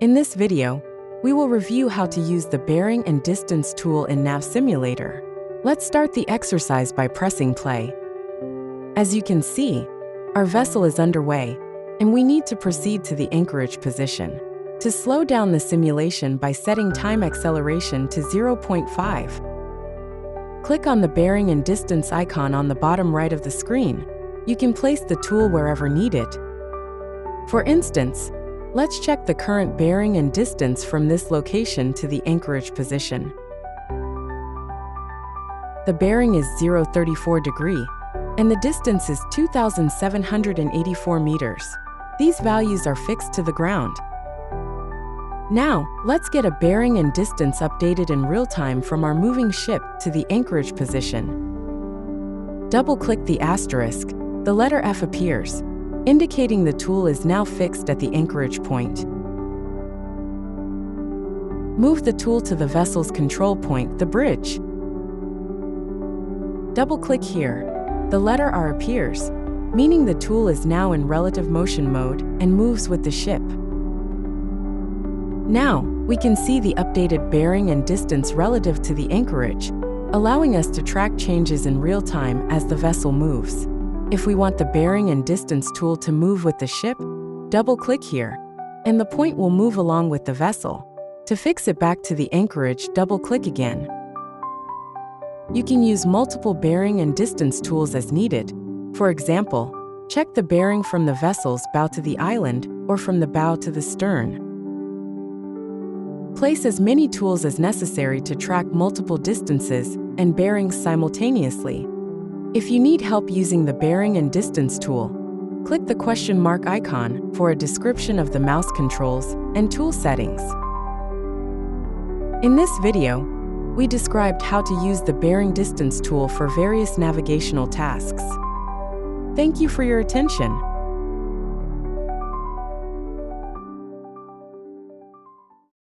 In this video, we will review how to use the bearing and distance tool in NavSimulator. Let's start the exercise by pressing play. As you can see, our vessel is underway, and we need to proceed to the anchorage position. To slow down the simulation by setting time acceleration to 0.5, click on the bearing and distance icon on the bottom right of the screen. You can place the tool wherever needed. For instance, let's check the current bearing and distance from this location to the anchorage position. The bearing is 0.34 degrees, and the distance is 2,784 meters. These values are fixed to the ground. Now, let's get a bearing and distance updated in real time from our moving ship to the anchorage position. Double-click the asterisk. The letter F appears, indicating the tool is now fixed at the anchorage point. Move the tool to the vessel's control point, the bridge. Double-click here. The letter R appears, meaning the tool is now in relative motion mode and moves with the ship. Now, we can see the updated bearing and distance relative to the anchorage, allowing us to track changes in real time as the vessel moves. If we want the bearing and distance tool to move with the ship, double-click here, and the point will move along with the vessel. To fix it back to the anchorage, double-click again. You can use multiple bearing and distance tools as needed. For example, check the bearing from the vessel's bow to the island or from the bow to the stern. Place as many tools as necessary to track multiple distances and bearings simultaneously. If you need help using the bearing and distance tool, click the question mark icon for a description of the mouse controls and tool settings. In this video, we described how to use the bearing distance tool for various navigational tasks. Thank you for your attention.